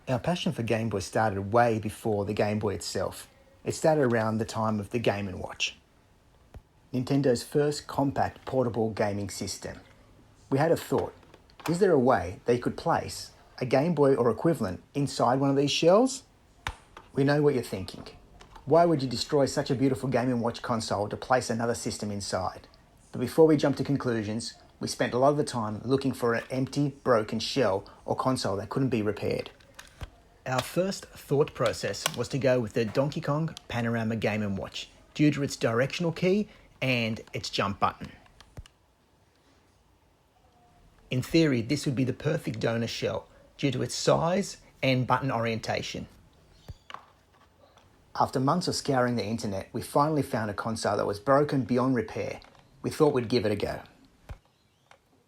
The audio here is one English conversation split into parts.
Our passion for Game Boy started way before the Game Boy itself. It started around the time of the Game and Watch, Nintendo's first compact portable gaming system. We had a thought, is there a way they could place a Game Boy or equivalent inside one of these shells? We know what you're thinking. Why would you destroy such a beautiful Game & Watch console to place another system inside? But before we jump to conclusions, we spent a lot of the time looking for an empty, broken shell or console that couldn't be repaired. Our first thought process was to go with the Donkey Kong Panorama Game & Watch due to its directional key and its jump button. In theory, this would be the perfect donor shell due to its size and button orientation. After months of scouring the internet, we finally found a console that was broken beyond repair. We thought we'd give it a go.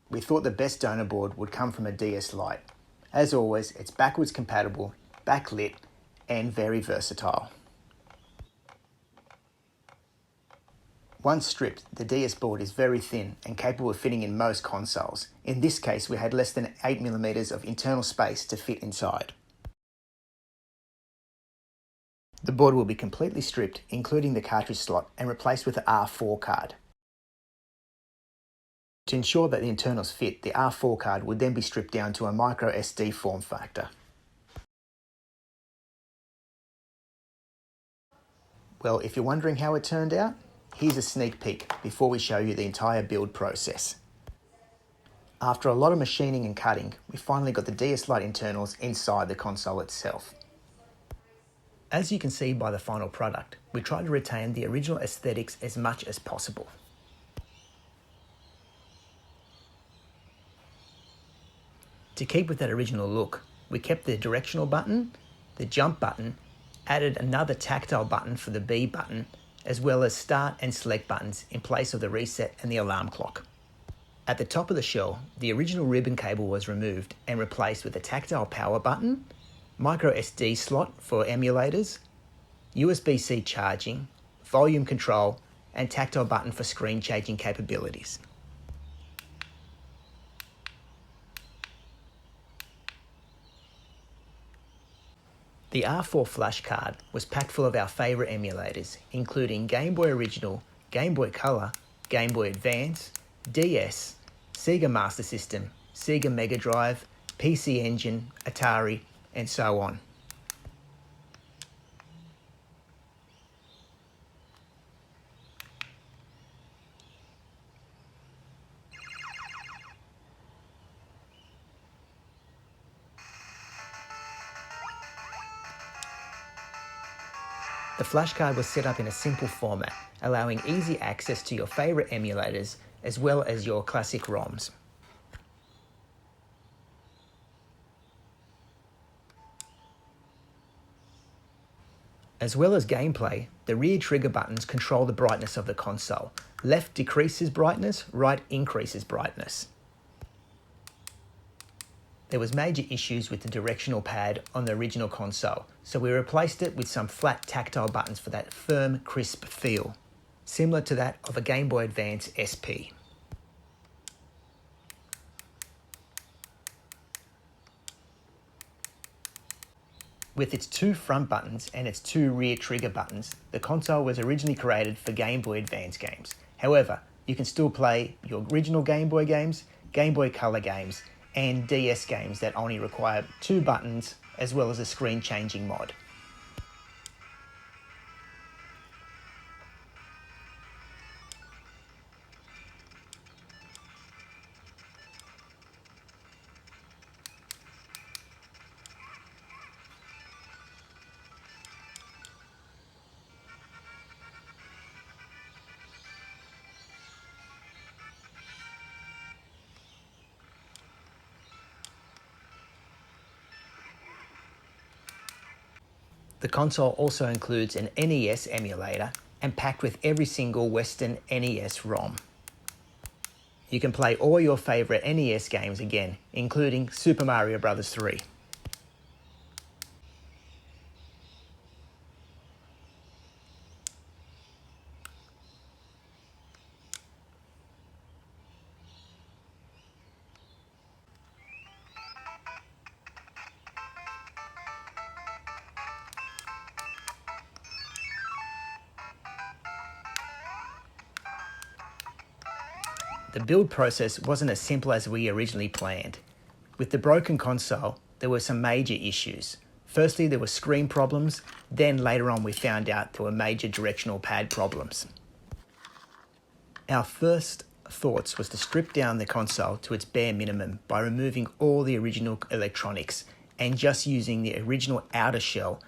We thought the best donor board would come from a DS Lite. As always, it's backwards compatible, backlit, and very versatile. Once stripped, the DS board is very thin and capable of fitting in most consoles. In this case, we had less than 8mm of internal space to fit inside. The board will be completely stripped, including the cartridge slot, and replaced with an R4 card. To ensure that the internals fit, the R4 card would then be stripped down to a micro SD form factor. Well, if you're wondering how it turned out, here's a sneak peek before we show you the entire build process. After a lot of machining and cutting, we finally got the DS Lite internals inside the console itself. As you can see by the final product, we tried to retain the original aesthetics as much as possible. To keep with that original look, we kept the directional button, the jump button, added another tactile button for the B button, as well as start and select buttons in place of the reset and the alarm clock. At the top of the shell, the original ribbon cable was removed and replaced with a tactile power button, micro SD slot for emulators, USB-C charging, volume control, and tactile button for screen changing capabilities. The R4 flash card was packed full of our favourite emulators, including Game Boy Original, Game Boy Color, Game Boy Advance, DS, Sega Master System, Sega Mega Drive, PC Engine, Atari, and so on. The flashcard was set up in a simple format, allowing easy access to your favourite emulators as well as your classic ROMs. As well as gameplay, the rear trigger buttons control the brightness of the console. Left decreases brightness, right increases brightness. There was major issues with the directional pad on the original console, so we replaced it with some flat tactile buttons for that firm, crisp feel, similar to that of a Game Boy Advance SP. With its 2 front buttons and its 2 rear trigger buttons, the console was originally created for Game Boy Advance games. However, you can still play your original Game Boy games, Game Boy Color games, and DS games that only require 2 buttons, as well as a screen changing mod. The console also includes an NES emulator and packed with every single Western NES ROM. You can play all your favourite NES games again, including Super Mario Bros. 3. The build process wasn't as simple as we originally planned. With the broken console, there were some major issues. Firstly, there were screen problems, then later on we found out there were major directional pad problems. Our first thoughts was to strip down the console to its bare minimum by removing all the original electronics and just using the original outer shell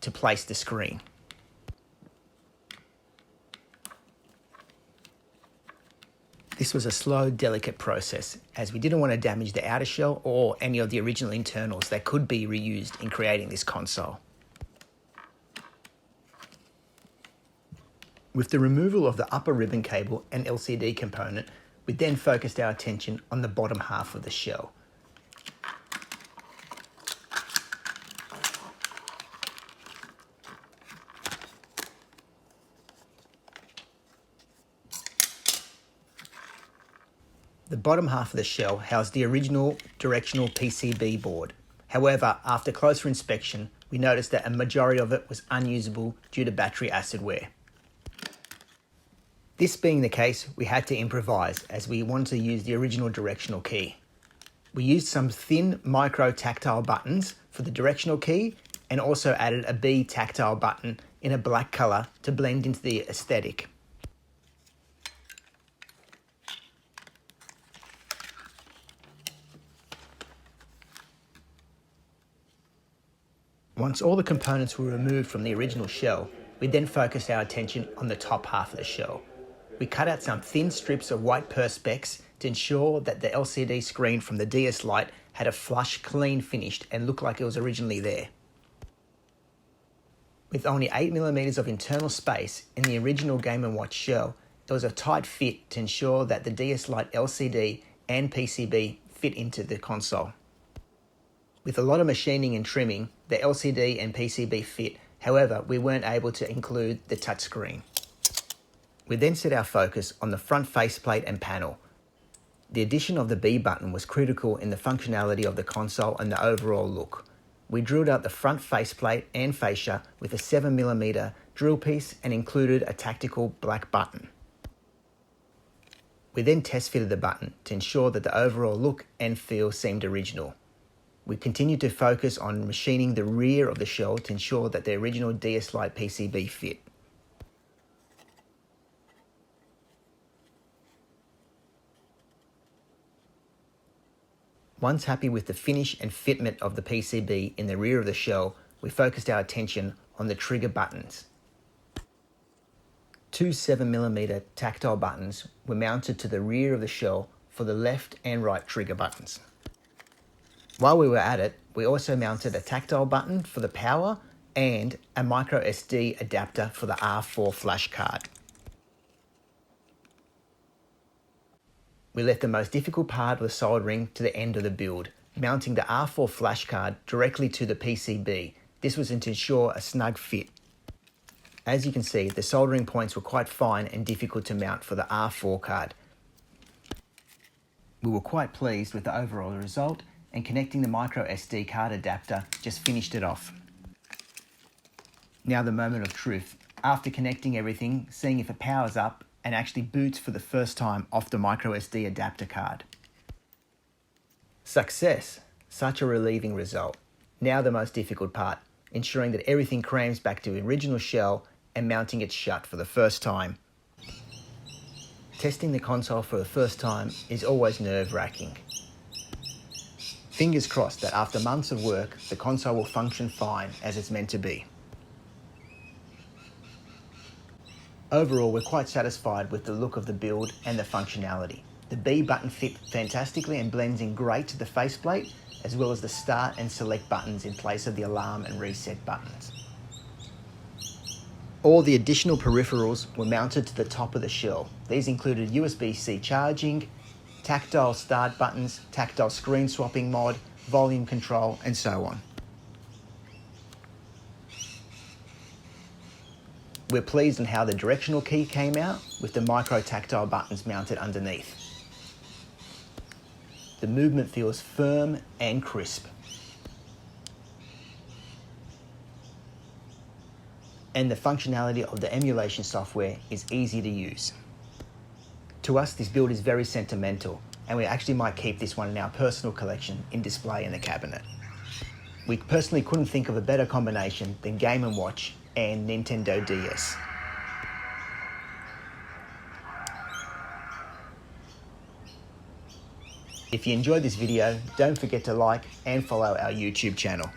to place the screen. This was a slow, delicate process, as we didn't want to damage the outer shell or any of the original internals that could be reused in creating this console. With the removal of the upper ribbon cable and LCD component, we then focused our attention on the bottom half of the shell. The bottom half of the shell housed the original directional PCB board. However, after closer inspection, we noticed that a majority of it was unusable due to battery acid wear. This being the case, we had to improvise as we wanted to use the original directional key. We used some thin micro tactile buttons for the directional key and also added a B tactile button in a black colour to blend into the aesthetic. Once all the components were removed from the original shell, we then focused our attention on the top half of the shell. We cut out some thin strips of white perspex to ensure that the LCD screen from the DS Lite had a flush, clean finish and looked like it was originally there. With only 8mm of internal space in the original Game & Watch shell, it was a tight fit to ensure that the DS Lite LCD and PCB fit into the console. With a lot of machining and trimming, the LCD and PCB fit, however, we weren't able to include the touchscreen. We then set our focus on the front faceplate and panel. The addition of the B button was critical in the functionality of the console and the overall look. We drilled out the front faceplate and fascia with a 7mm drill piece and included a tactical black button. We then test fitted the button to ensure that the overall look and feel seemed original. We continued to focus on machining the rear of the shell to ensure that the original DS Lite PCB fit. Once happy with the finish and fitment of the PCB in the rear of the shell, we focused our attention on the trigger buttons. Two 7mm tactile buttons were mounted to the rear of the shell for the left and right trigger buttons. While we were at it, we also mounted a tactile button for the power and a micro SD adapter for the R4 flash card. We left the most difficult part of the soldering to the end of the build, mounting the R4 flash card directly to the PCB. This was to ensure a snug fit. As you can see, the soldering points were quite fine and difficult to mount for the R4 card. We were quite pleased with the overall result, and connecting the micro SD card adapter just finished it off. Now the moment of truth. After connecting everything, seeing if it powers up and actually boots for the first time off the micro SD adapter card. Success! Such a relieving result. Now the most difficult part, ensuring that everything crams back to the original shell and mounting it shut for the first time. Testing the console for the first time is always nerve-wracking. Fingers crossed that after months of work, the console will function fine as it's meant to be. Overall, we're quite satisfied with the look of the build and the functionality. The B button fit fantastically and blends in great to the faceplate, as well as the start and select buttons in place of the alarm and reset buttons. All the additional peripherals were mounted to the top of the shell. These included USB-C charging, tactile start buttons, tactile screen swapping mod, volume control, and so on. We're pleased on how the directional key came out with the micro tactile buttons mounted underneath. The movement feels firm and crisp. And the functionality of the emulation software is easy to use. To us, this build is very sentimental, and we actually might keep this one in our personal collection in display in the cabinet. We personally couldn't think of a better combination than Game & Watch and Nintendo DS. If you enjoyed this video, don't forget to like and follow our YouTube channel.